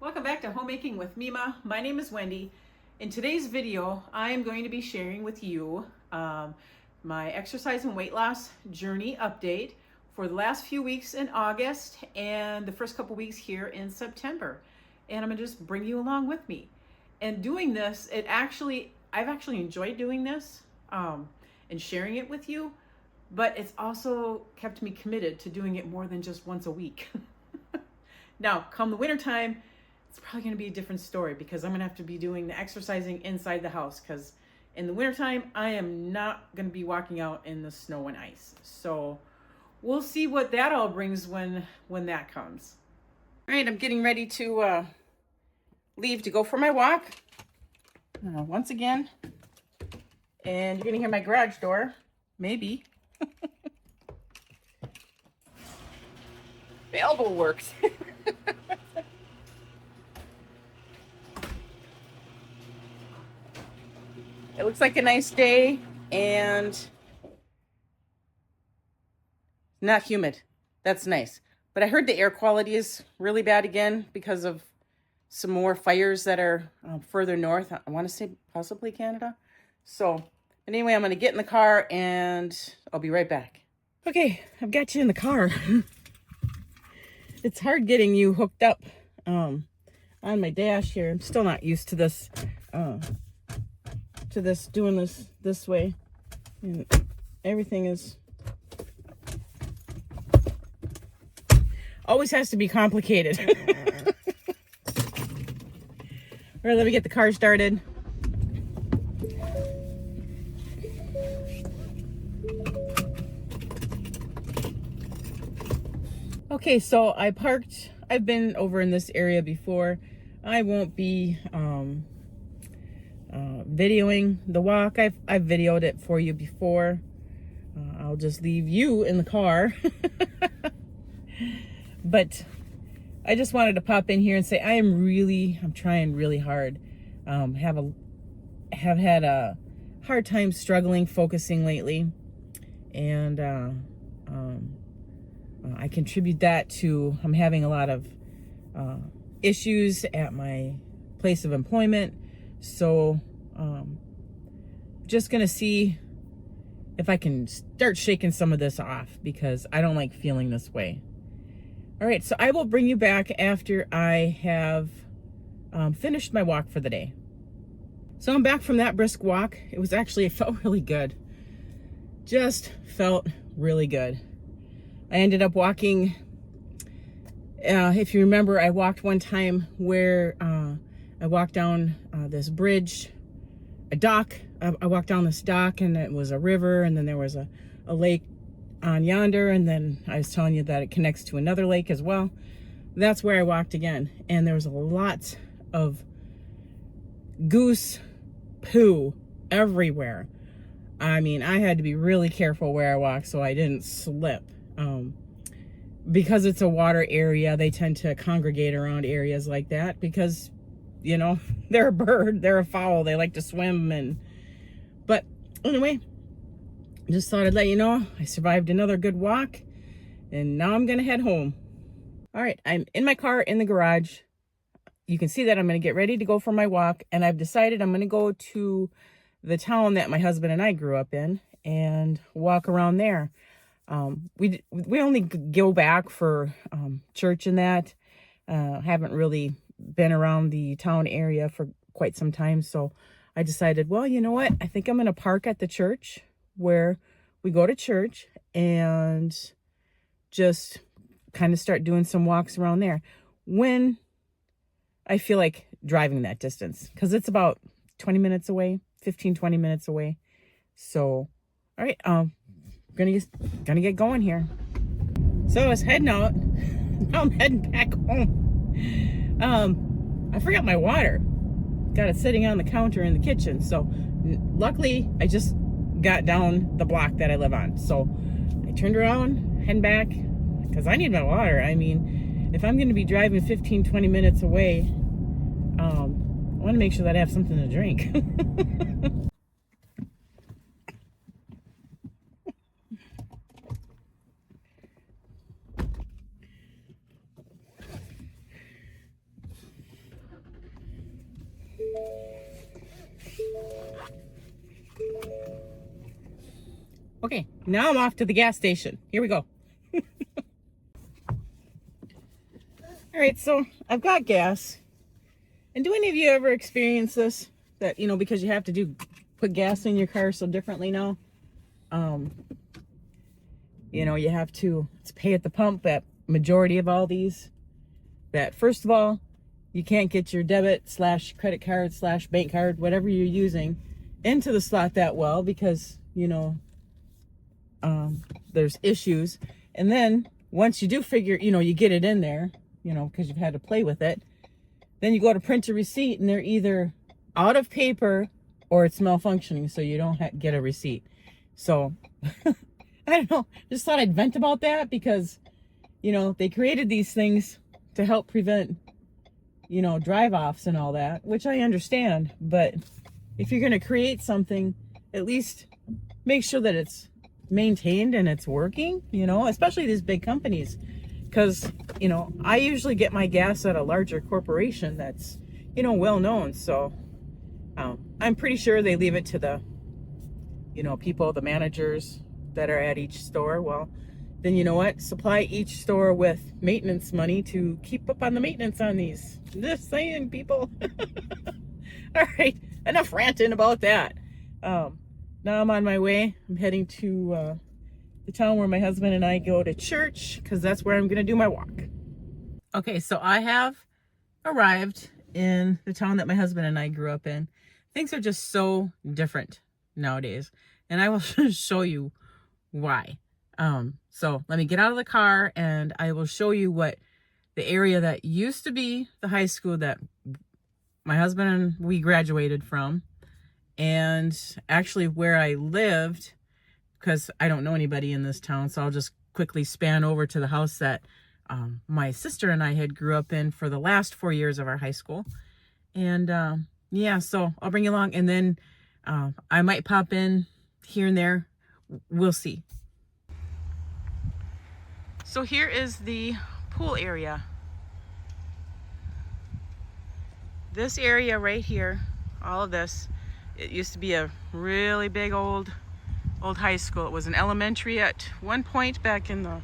Welcome back to Homemaking with Mima. My name is Wendy. In today's video, I am going to be sharing with you my exercise and weight loss journey update for the last few weeks in August and the first couple weeks here in September. And I'm gonna just bring you along with me. And doing this, I've actually enjoyed doing this and sharing it with you, but it's also kept me committed to doing it more than just once a week. Now, come the wintertime, it's probably going to be a different story because I'm going to have to be doing the exercising inside the house because in the wintertime, I am not going to be walking out in the snow and ice. So we'll see what that all brings when that comes. All right, I'm getting ready to leave to go for my walk once again. And you're going to hear my garage door, maybe. The elbow works. It looks like a nice day and not humid. That's nice. But I heard the air quality is really bad again because of some more fires that are further north. I want to say possibly Canada. So anyway, I'm going to get in the car and I'll be right back. Okay, I've got you in the car. It's hard getting you hooked up on my dash here. I'm still not used to this. Doing this way, and everything is always has to be complicated. All right, let me get the car started. Okay, so I parked. I've been over in this area before. I won't be videoing the walk. I've videoed it for you before. I'll just leave you in the car. But I just wanted to pop in here and say I'm trying really hard. Have had a hard time struggling focusing lately, and I contribute that to I'm having a lot of issues at my place of employment. So just gonna see if I can start shaking some of this off because I don't like feeling this way. All right, so I will bring you back after I have finished my walk for the day. So I'm back from that brisk walk. It felt really good. Just felt really good. I ended up walking, if you remember, I walked one time where I walked down this bridge, a dock. I walked down this dock and it was a river, and then there was a lake on yonder, and then I was telling you that it connects to another lake as well. That's where I walked again, and there was a lot of goose poo everywhere. I mean, I had to be really careful where I walked so I didn't slip. Because it's a water area, they tend to congregate around areas like that because, you know, they're a bird, they're a fowl, they like to swim. But anyway, just thought I'd let you know I survived another good walk, and now I'm gonna head home. All right, I'm in my car in the garage. You can see that I'm gonna get ready to go for my walk, and I've decided I'm gonna go to the town that my husband and I grew up in and walk around there. We only go back for church and that. Haven't really been around the town area for quite some time, so I decided, well, you know what? I think I'm going to park at the church where we go to church and just kind of start doing some walks around there when I feel like driving that distance, because it's about 20 minutes away, 15-20 minutes away. So, all right, gonna get going here. So I was heading out. Now I'm heading back home. I forgot my water. Got it sitting on the counter in the kitchen. So luckily I just got down the block that I live on. So I turned around, heading back, because I need my water. I mean, if I'm gonna be driving 15-20 minutes away, I want to make sure that I have something to drink. Okay, now I'm off to the gas station. Here we go. All right, so I've got gas. And do any of you ever experience this? That, you know, because you have to put gas in your car so differently now. You know, you have to pay at the pump at majority of all these. That first of all, you can't get your debit/credit card/bank card, whatever you're using, into the slot that well because, you know, there's issues. And then once you do figure, you know, you get it in there, you know, because you've had to play with it, then you go to print a receipt and they're either out of paper or it's malfunctioning, so you don't get a receipt. So I don't know, just thought I'd vent about that because, you know, they created these things to help prevent, you know, drive-offs and all that, which I understand. But if you're going to create something, at least make sure that it's maintained and it's working, you know, especially these big companies. Because, you know, I usually get my gas at a larger corporation that's, you know, well known. So I'm pretty sure they leave it to the, you know, people, the managers that are at each store. Well, then you know what? Supply each store with maintenance money to keep up on the maintenance on these. Just saying, people. All right, enough ranting about that. Now I'm on my way. I'm heading to the town where my husband and I go to church because that's where I'm going to do my walk. Okay, so I have arrived in the town that my husband and I grew up in. Things are just so different nowadays, and I will show you why. So let me get out of the car and I will show you what the area that used to be the high school that my husband and we graduated from, and actually where I lived, because I don't know anybody in this town, so I'll just quickly span over to the house that my sister and I had grew up in for the last 4 years of our high school. And yeah, so I'll bring you along, and then I might pop in here and there. We'll see. So here is the pool area. This area right here, all of this, it used to be a really big old high school. It was an elementary at one point back in the,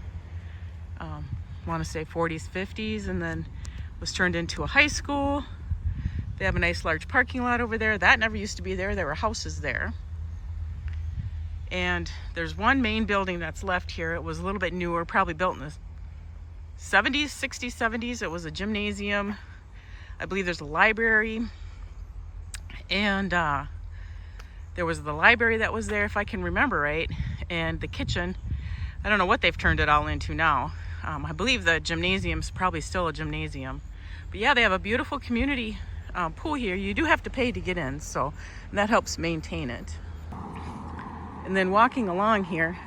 I want to say 40s, 50s, and then was turned into a high school. They have a nice large parking lot over there. That never used to be there. There were houses there. And there's one main building that's left here. It was a little bit newer, probably built in the 70s, 60s, 70s. It was a gymnasium. I believe there's a library. And there was the library that was there, if I can remember right. And the kitchen. I don't know what they've turned it all into now. I believe the gymnasium's probably still a gymnasium. But yeah, they have a beautiful community pool here. You do have to pay to get in, so that helps maintain it. And then walking along here,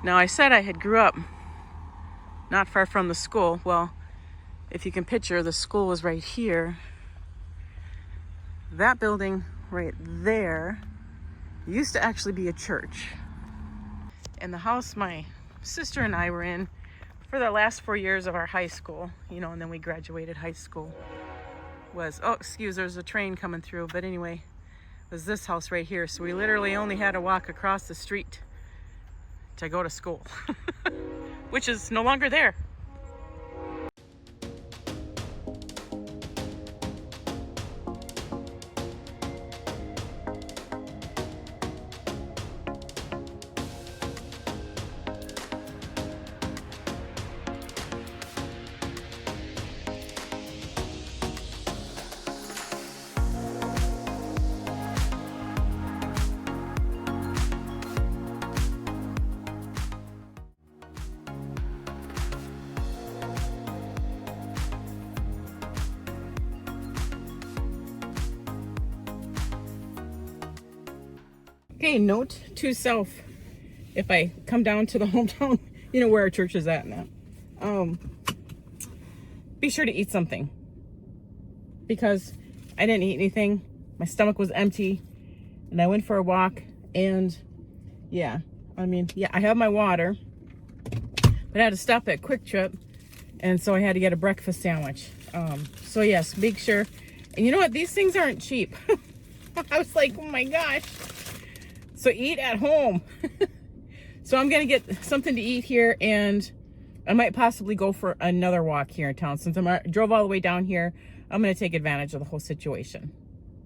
now I said I had grew up not far from the school. Well, if you can picture, the school was right here. That building right there used to actually be a church. And the house my sister and I were in for the last 4 years of our high school, you know, and then we graduated high school, was, oh, excuse, there's a train coming through, but anyway, was this house right here. So we literally only had to walk across the street to go to school, which is no longer there. Okay, note to self, if I come down to the hometown, you know, where our church is at now, be sure to eat something, because I didn't eat anything. My stomach was empty, and I went for a walk, and yeah, I mean, yeah, I have my water, but I had to stop at Quick Trip, and so I had to get a breakfast sandwich. So yes, make sure, and you know what, these things aren't cheap. I was like, oh my gosh. So eat at home. So I'm gonna get something to eat here, and I might possibly go for another walk here in town. Since I drove all the way down here, I'm gonna take advantage of the whole situation.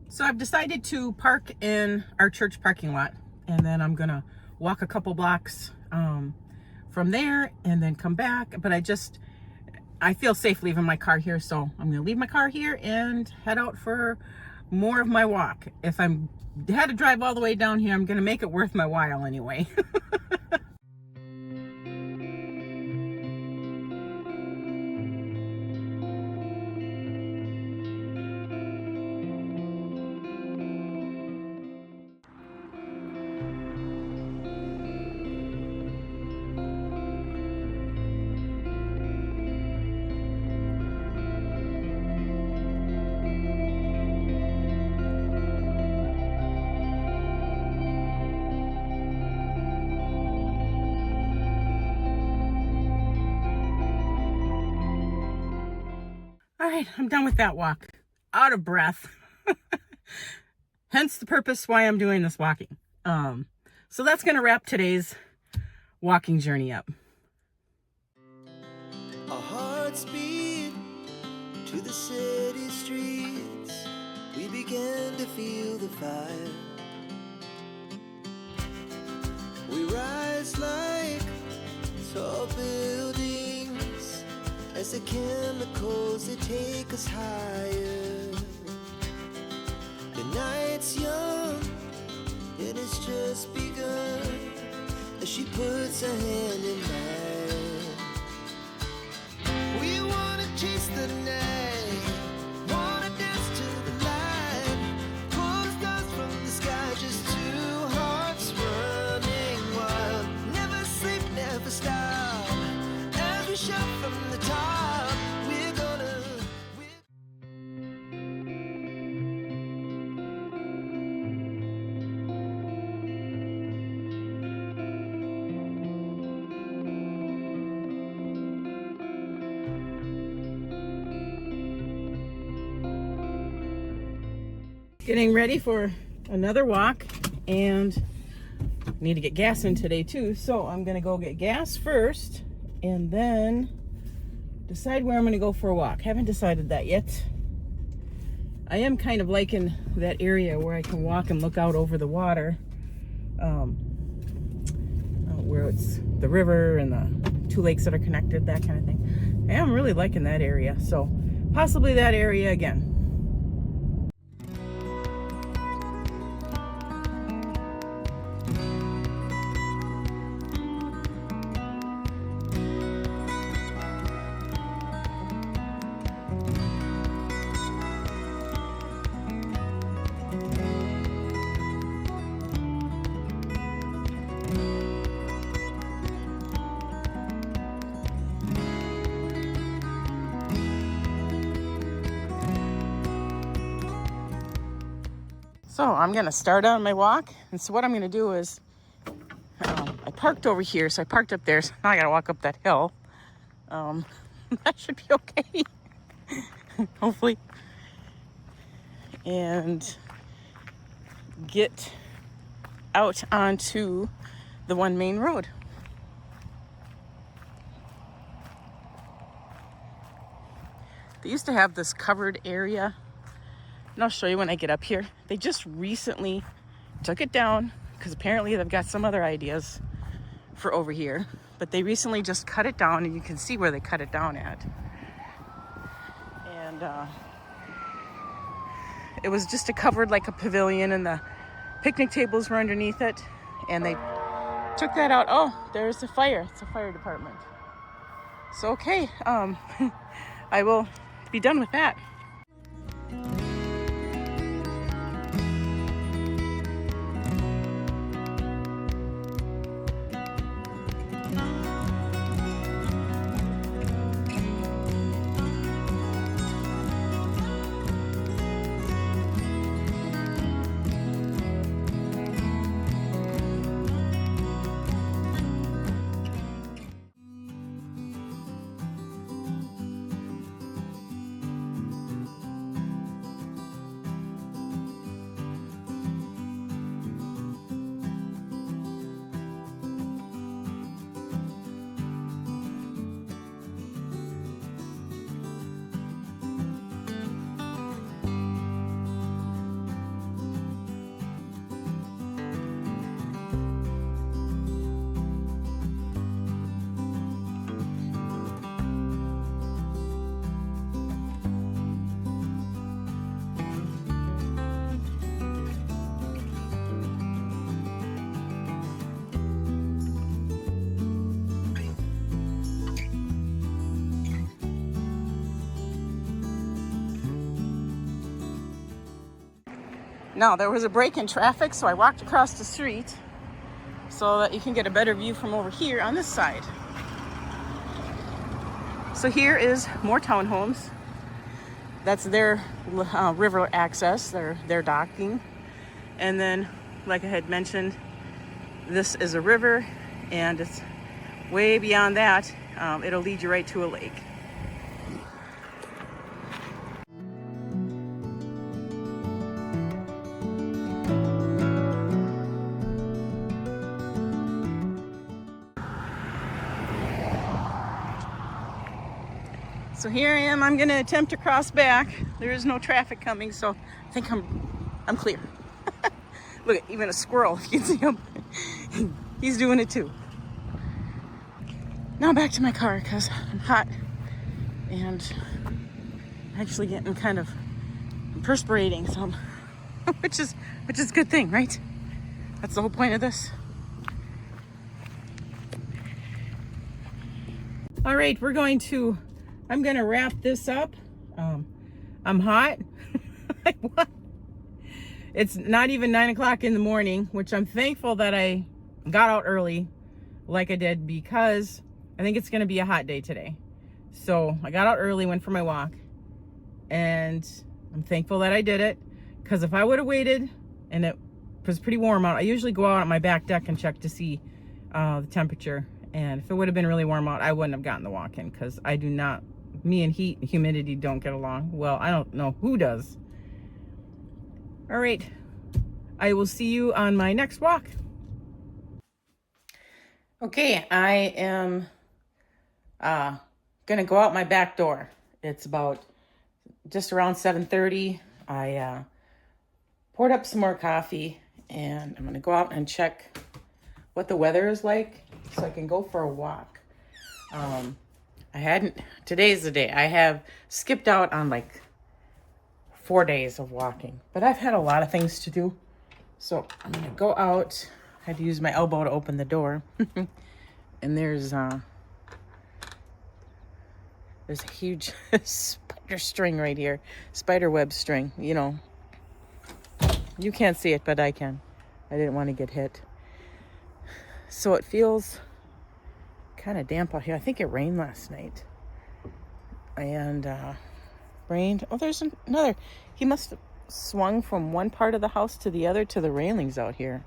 So I've decided to park in our church parking lot, and then I'm gonna walk a couple blocks from there and then come back. But I feel safe leaving my car here, so I'm gonna leave my car here and head out for more of my walk. If I had to drive all the way down here, I'm gonna make it worth my while anyway. All right, I'm done with that walk. Out of breath. Hence the purpose why I'm doing this walking. So that's gonna wrap today's walking journey up. Our hearts beat to the city streets. We began to feel the fire. We rise like tall buildings as the chemicals, they take us higher. The night's young, and it's just begun as she puts her hand in mine. We wanna chase the night, wanna dance to the light, pull the stars from the sky, just two hearts running wild. Never sleep, never stop, as we shout from the top. We're gonna Getting ready for another walk, and need to get gas in today too. So I'm gonna go get gas first and then decide where I'm gonna go for a walk. Haven't decided that yet. I am kind of liking that area where I can walk and look out over the water, where it's the river and the two lakes that are connected, that kind of thing. I am really liking that area, so possibly that area again. So I'm gonna start on my walk, and so what I'm gonna do is, I parked over here, so I parked up there, so now I gotta walk up that hill. That should be okay, hopefully, and get out onto the one main road. They used to have this covered area, and I'll show you when I get up here. They just recently took it down because apparently they've got some other ideas for over here, but they recently just cut it down, and you can see where they cut it down at. And it was just covered like a pavilion, and the picnic tables were underneath it, and they took that out. Oh, there's the fire. It's a fire department. So okay, I will be done with that. Now, there was a break in traffic, so I walked across the street so that you can get a better view from over here on this side. So here is more townhomes. That's their river access, their docking. And then, like I had mentioned, this is a river, and it's way beyond that. It'll lead you right to a lake. So here I am. I'm going to attempt to cross back. There is no traffic coming, so I think I'm clear. Look at even a squirrel. You can see him. He's doing it too. Now back to my car because I'm hot and actually getting kind of perspirating some, which is a good thing, right? That's the whole point of this. All right, I'm gonna wrap this up. I'm hot. What? It's not even 9 o'clock in the morning, which I'm thankful that I got out early like I did, because I think it's gonna be a hot day today. So I got out early, went for my walk, and I'm thankful that I did it, because if I would have waited and it was pretty warm out, I usually go out on my back deck and check to see the temperature. And if it would have been really warm out, I wouldn't have gotten the walk in, because me and heat and humidity don't get along. Well, I don't know who does. All right, I will see you on my next walk. Okay, I am gonna go out my back door. It's about just around 7:30. I poured up some more coffee, and I'm gonna go out and check what the weather is like so I can go for a walk. Today's the day. I have skipped out on like 4 days of walking, but I've had a lot of things to do. So I'm gonna go out. I had to use my elbow to open the door. And there's a huge spider string right here. Spider web string, you know. You can't see it, but I can. I didn't want to get hit. So it feels kind of damp out here. I think it rained last night. And rained. Oh, there's another. He must have swung from one part of the house to the other to the railings out here.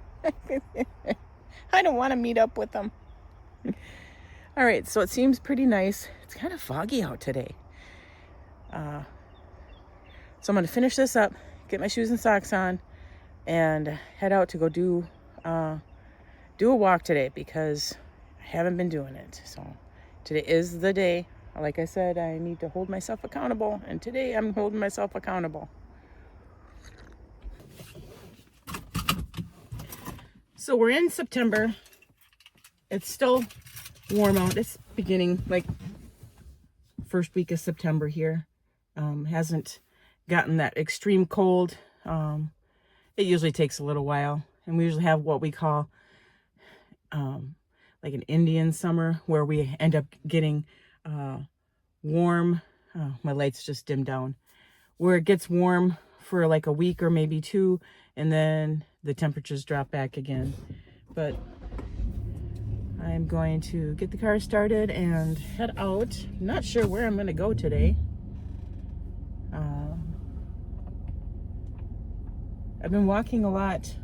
I don't want to meet up with them. All right, so it seems pretty nice. It's kind of foggy out today. So I'm going to finish this up, get my shoes and socks on, and head out to go do a walk today, because I haven't been doing it. So today is the day. Like I said, I need to hold myself accountable, and today I'm holding myself accountable. So we're in September. It's still warm out. It's beginning, like, first week of September here. Hasn't gotten that extreme cold. It usually takes a little while, and we usually have what we call like an Indian summer, where we end up getting warm. My lights just dimmed down. Where it gets warm for like a week or maybe two, and then the temperatures drop back again. But I'm going to get the car started and head out. I'm not sure where I'm going to go today. I've been walking a lot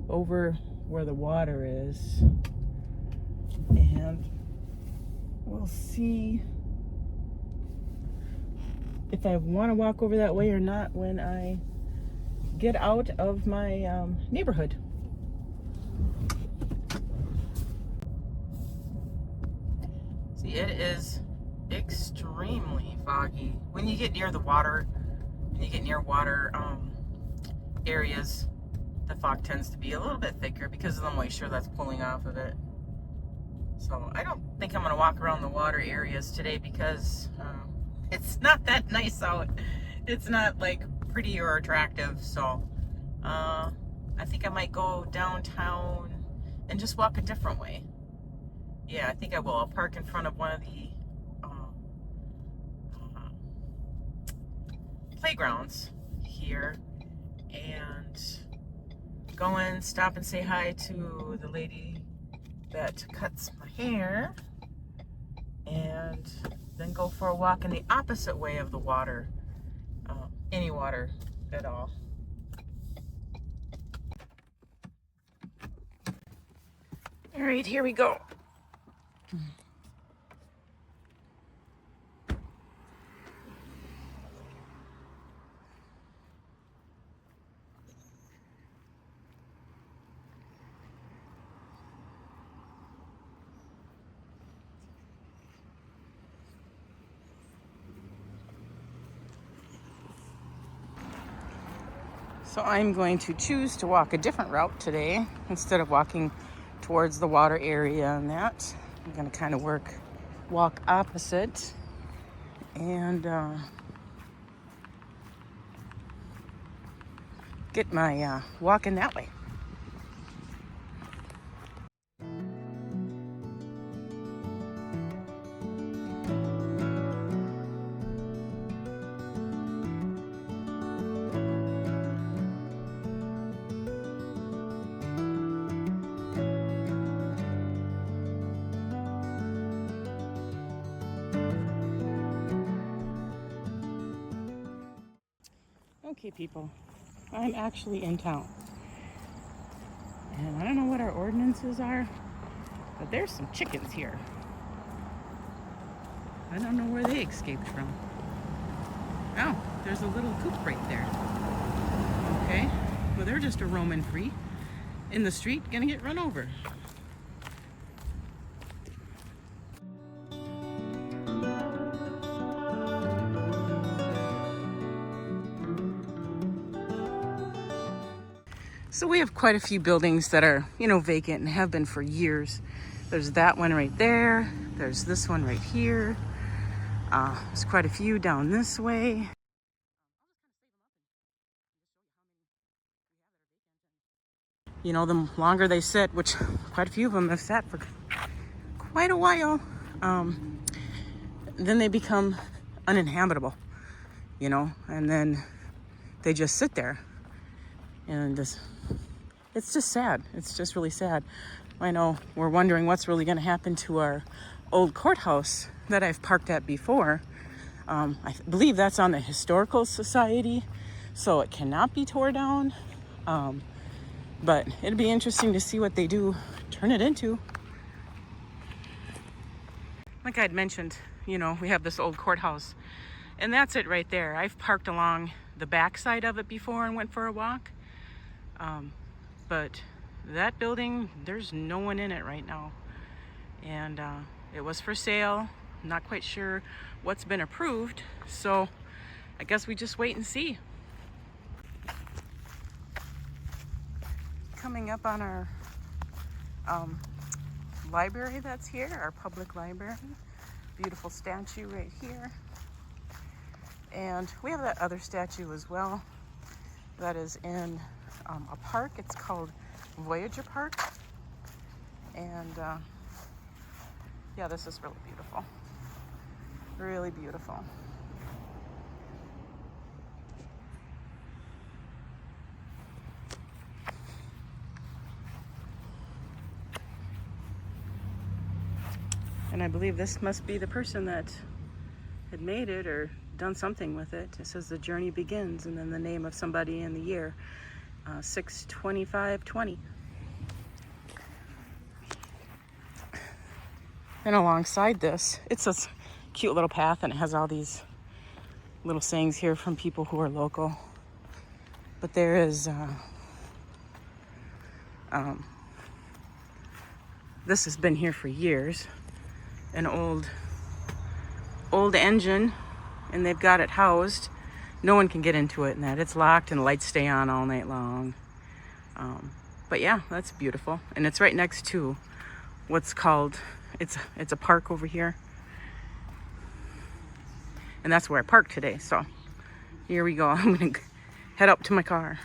over where the water is, and we'll see if I want to walk over that way or not when I get out of my neighborhood. See, it is extremely foggy when you get near the water. When you get near water areas, the fog tends to be a little bit thicker because of the moisture that's pulling off of it. So I don't think I'm going to walk around the water areas today, because it's not that nice out. It's not like pretty or attractive. So I think I might go downtown and just walk a different way. Yeah, I think I will. I'll park in front of one of the playgrounds here and go in, stop and say hi to the lady that cuts my hair, and then go for a walk in the opposite way of the water, any water at all. All right, here we go. So I'm going to choose to walk a different route today. Instead of walking towards the water area and that, I'm going to kind of walk opposite and get my walk in that way. Okay, people, I'm actually in town. And I don't know what our ordinances are, but there's some chickens here. I don't know where they escaped from. Oh, there's a little coop right there. Okay, well, they're just a roaming free in the street, gonna get run over. So we have quite a few buildings that are, vacant and have been for years. There's that one right there. There's this one right here. There's quite a few down this way. The longer they sit, which quite a few of them have sat for quite a while, then they become uninhabitable, and then they just sit there. And it's just sad. It's just really sad. I know we're wondering what's really going to happen to our old courthouse that I've parked at before. I believe that's on the Historical Society, so it cannot be tore down. But it'd be interesting to see what they do turn it into. Like I'd mentioned, we have this old courthouse, and that's it right there. I've parked along the back side of it before and went for a walk. But that building, there's no one in it right now. And it was for sale. Not quite sure what's been approved. So I guess we just wait and see. Coming up on our library that's here, our public library. Beautiful statue right here. And we have that other statue as well that is in a park. It's called Voyager Park. And yeah, this is really beautiful. Really beautiful. And I believe this must be the person that had made it or done something with it. It says the journey begins, and then the name of somebody in the year, 6/25/20. And alongside this, it's a cute little path, and it has all these little sayings here from people who are local. But there is, this has been here for years, an old engine, and they've got it housed. No one can get into it, and that it's locked, and the lights stay on all night long. But yeah, that's beautiful, and it's right next to what's called, it's a park over here, and that's where I parked today. So here we go. I'm gonna head up to my car.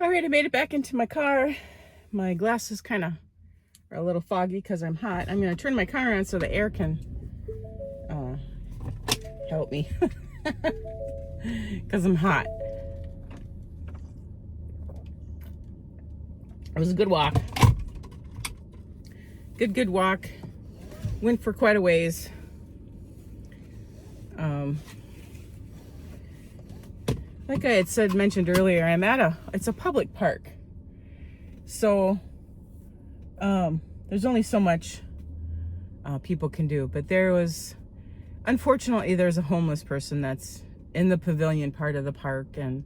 All right, I made it back into my car. My glasses kind of are a little foggy because I'm hot. I'm going to turn my car on so the air can help me because I'm hot. It was a good walk. Good walk. Went for quite a ways. Like I had mentioned earlier, I'm at it's a public park. So there's only so much people can do. But unfortunately, there's a homeless person that's in the pavilion part of the park. And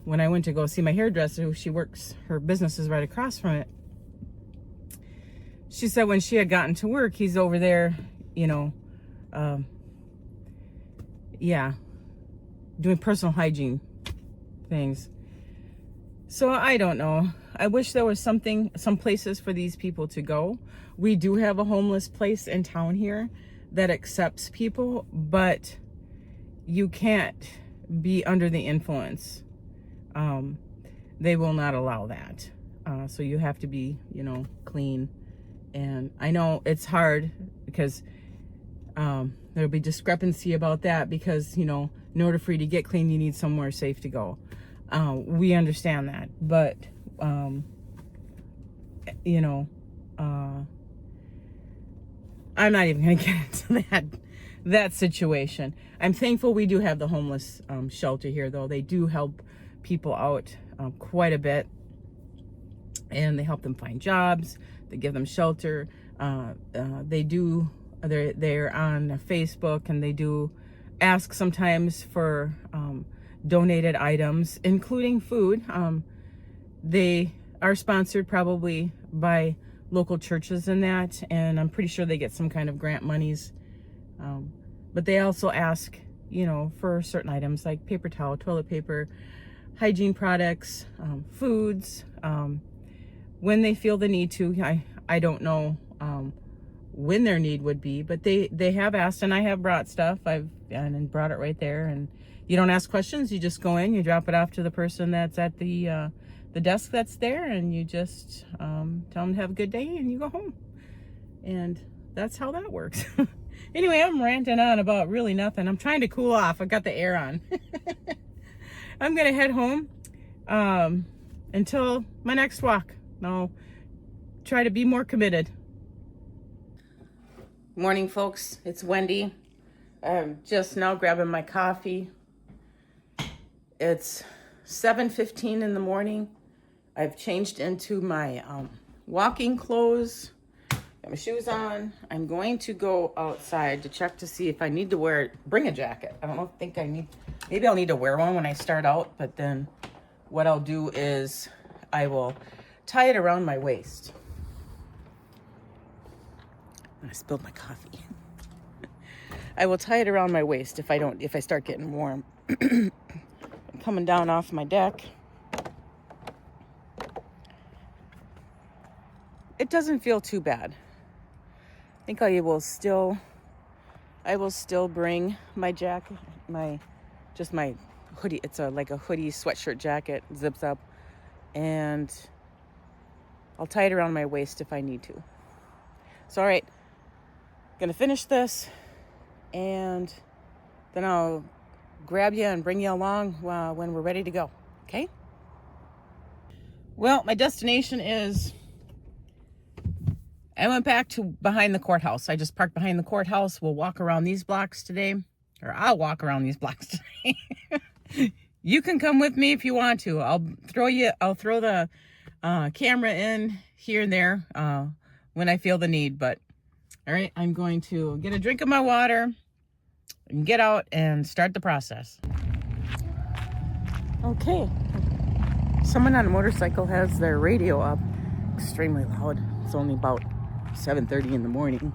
when I went to go see my hairdresser, her business is right across from it. She said when she had gotten to work, he's over there, doing personal hygiene things. So I don't know. I wish there was some places for these people to go. We do have a homeless place in town here that accepts people, but you can't be under the influence. They will not allow that. So you have to be, clean. And I know it's hard because there'll be discrepancy about that because, in order for you to get clean, you need somewhere safe to go. We understand that, but, I'm not even going to get into that situation. I'm thankful we do have the homeless shelter here, though. They do help people out quite a bit, and they help them find jobs. They give them shelter. They're on Facebook, and they do ask sometimes for donated items, including food. They are sponsored probably by local churches and that, and I'm pretty sure they get some kind of grant monies. But they also ask, for certain items like paper towel, toilet paper, hygiene products, foods, when they feel the need to. I don't know when their need would be, but they have asked, and I have brought stuff. I've brought it right there, and you don't ask questions. You just go in, you drop it off to the person that's at the desk that's there, and you just tell them to have a good day, and you go home. And that's how that works. Anyway, I'm ranting on about really nothing. I'm trying to cool off. I got the air on. I'm gonna head home until my next walk. I'll try to be more committed. Morning, folks. It's Wendy. I'm just now grabbing my coffee. It's 7:15 in the morning. I've changed into my walking clothes. Got my shoes on. I'm going to go outside to check to see if I need to bring a jacket. I don't think I need, maybe I'll need to wear one when I start out, but then what I'll do is I will tie it around my waist. I spilled my coffee. I will tie it around my waist if I start getting warm. I'm coming down off my deck. It doesn't feel too bad. I think I will still bring my jacket, my hoodie. It's like a hoodie sweatshirt jacket, zips up, and I'll tie it around my waist if I need to. So, all right, gonna finish this, and then I'll grab you and bring you along when we're ready to go. Okay? Well, my destination is, I went back to behind the courthouse. I just parked behind the courthouse. We'll walk around these blocks today, or I'll walk around these blocks today. You can come with me if you want to. I'll throw the camera in here and there when I feel the need. But all right, I'm going to get a drink of my water and get out and start the process. Okay. Someone on a motorcycle has their radio up extremely loud. It's only about 7:30 in the morning.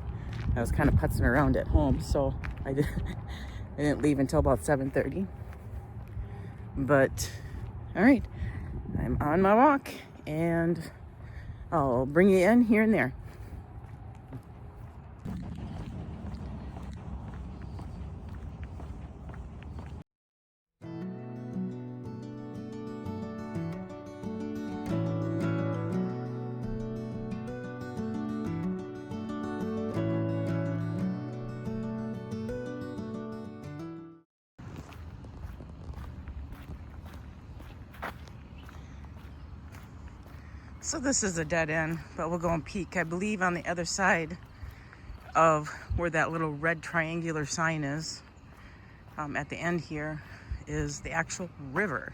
I was kind of putzing around at home, so I didn't leave until about 7:30. But all right, I'm on my walk, and I'll bring you in here and there. So this is a dead end, but we'll go and peek. I believe on the other side of where that little red triangular sign is, at the end here, is the actual river.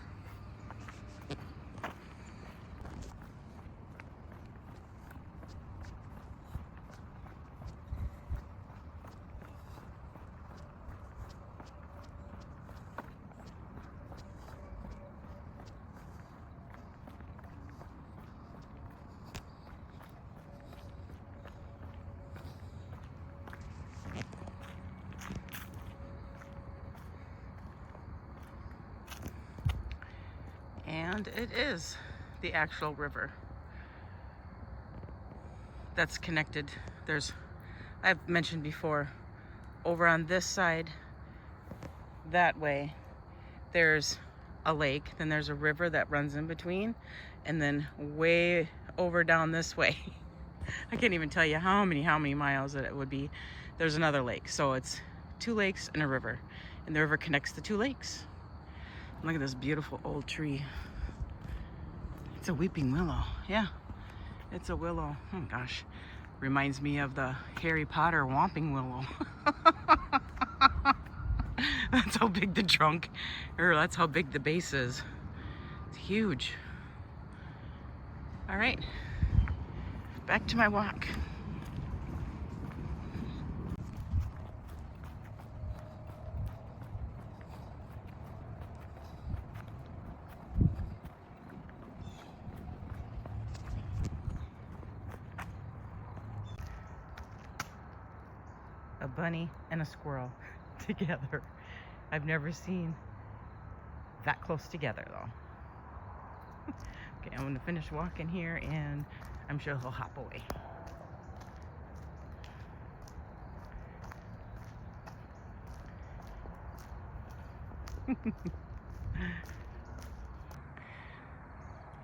And it is the actual river that's connected. I've mentioned before, over on this side, that way, there's a lake, then there's a river that runs in between, and then way over down this way, I can't even tell you how many miles it would be, there's another lake. So it's 2 lakes and a river, and the river connects the 2 lakes. Look at this beautiful old tree. It's a weeping willow. Yeah, it's a willow. Oh gosh, reminds me of the Harry Potter Whomping Willow. That's how big the trunk, or that's how big the base is. It's huge. All right, back to my walk. A bunny and a squirrel together. I've never seen that close together though. Okay, I'm gonna finish walking here and I'm sure he'll hop away.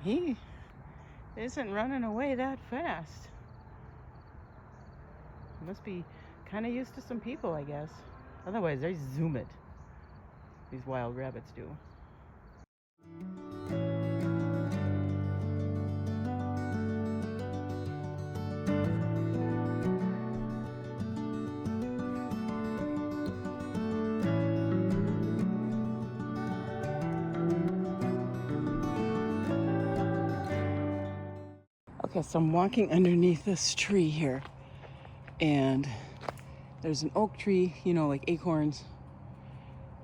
He isn't running away that fast. Must be kind of used to some people, I guess. Otherwise, they zoom it. These wild rabbits do. Okay, so I'm walking underneath this tree here, and there's an oak tree, you know, like acorns.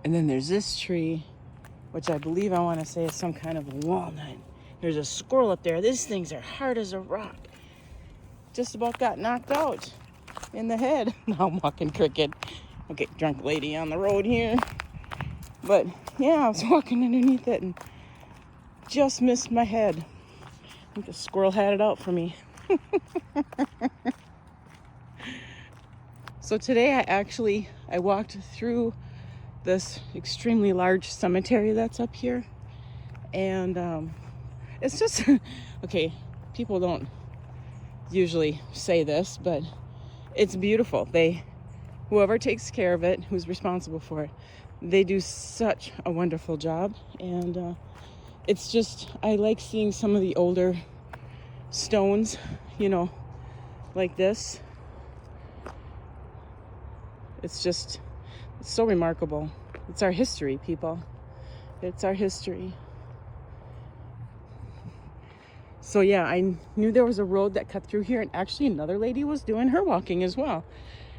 And then there's this tree, which I believe I want to say is some kind of walnut. There's a squirrel up there. These things are hard as a rock. Just about got knocked out in the head. Now I'm walking crooked. Okay, drunk lady on the road here. But yeah, I was walking underneath it and just missed my head. I think the squirrel had it out for me. So today I walked through this extremely large cemetery that's up here, and it's just okay, people don't usually say this, but it's beautiful. Whoever takes care of it, who's responsible for it, they do such a wonderful job. And it's just, I like seeing some of the older stones, you know, like this. It's so remarkable. It's our history, people. It's our history. So yeah, I knew there was a road that cut through here, and actually another lady was doing her walking as well.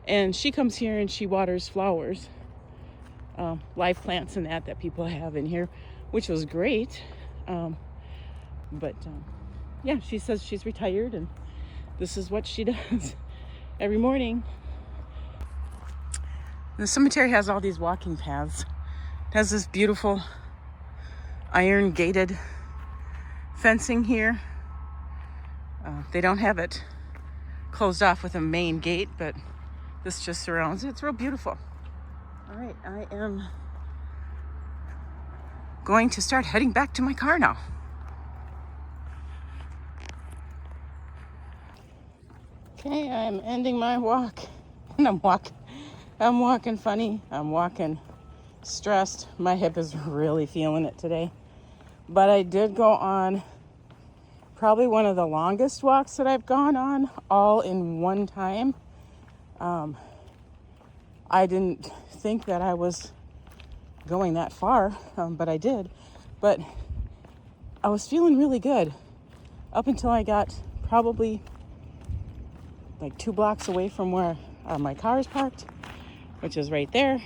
And she comes here and she waters flowers, live plants and that people have in here, which was great. But yeah, she says she's retired and this is what she does every morning. The cemetery has all these walking paths. It has this beautiful iron gated fencing here. They don't have it closed off with a main gate, but this just surrounds it. It's real beautiful. All right, I am going to start heading back to my car now. Okay, I'm ending my walk. And I'm walking funny. I'm walking stressed. My hip is really feeling it today. But I did go on probably one of the longest walks that I've gone on all in one time. I didn't think that I was going that far, but I did. But I was feeling really good up until I got probably like 2 blocks away from where my car is parked, which is right there.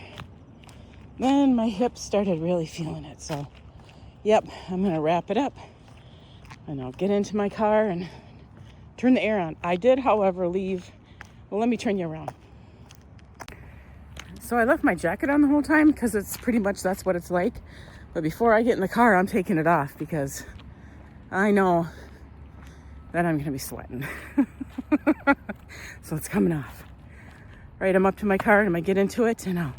Then my hips started really feeling it. So, yep, I'm going to wrap it up. And I'll get into my car and turn the air on. I did, however, leave. Well, let me turn you around. So I left my jacket on the whole time because it's pretty much that's what it's like. But before I get in the car, I'm taking it off because I know that I'm going to be sweating. So it's coming off. All right, I'm up to my car and I'm going to get into it and I'll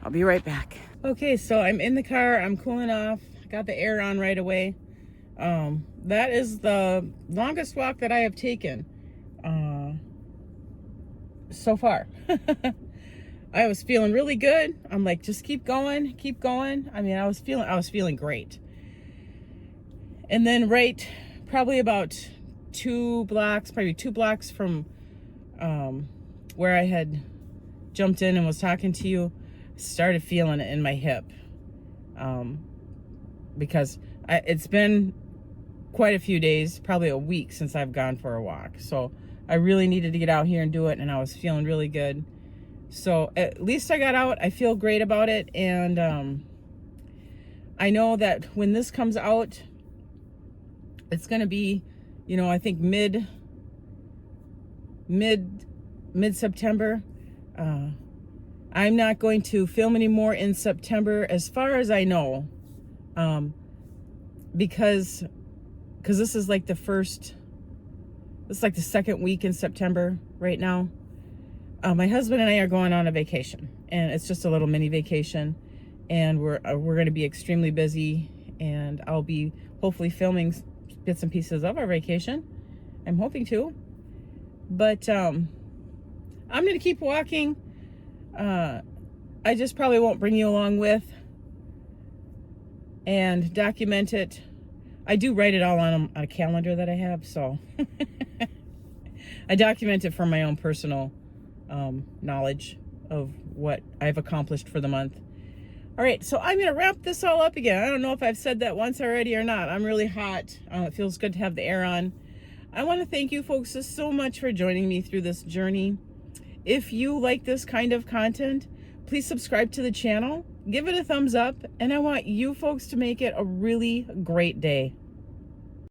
be right back. Okay, so I'm in the car. I'm cooling off. Got the air on right away. That is the longest walk that I have taken so far. I was feeling really good. I'm like, just keep going, keep going. I mean, I was feeling great. And then probably about 2 blocks from where I had jumped in and was talking to you, started feeling it in my hip. Because it's been quite a few days, probably a week since I've gone for a walk. So I really needed to get out here and do it, and I was feeling really good. So at least I got out. I feel great about it. And I know that when this comes out, it's going to be, I think mid-September. I'm not going to film anymore in September as far as I know. Because this is like the second week in September right now. My husband and I are going on a vacation, and it's just a little mini vacation, and we're going to be extremely busy, and I'll be hopefully filming bits and pieces of our vacation. I'm hoping to, but I'm going to keep walking. I just probably won't bring you along with and document it. I do write it all on a calendar that I have, so I document it for my own personal knowledge of what I've accomplished for the month. All right, so I'm gonna wrap this all up again. I don't know if I've said that once already or not. I'm really hot. It feels good to have the air on. I want to thank you folks so much for joining me through this journey. If you like this kind of content, please subscribe to the channel, give it a thumbs up, and I want you folks to make it a really great day.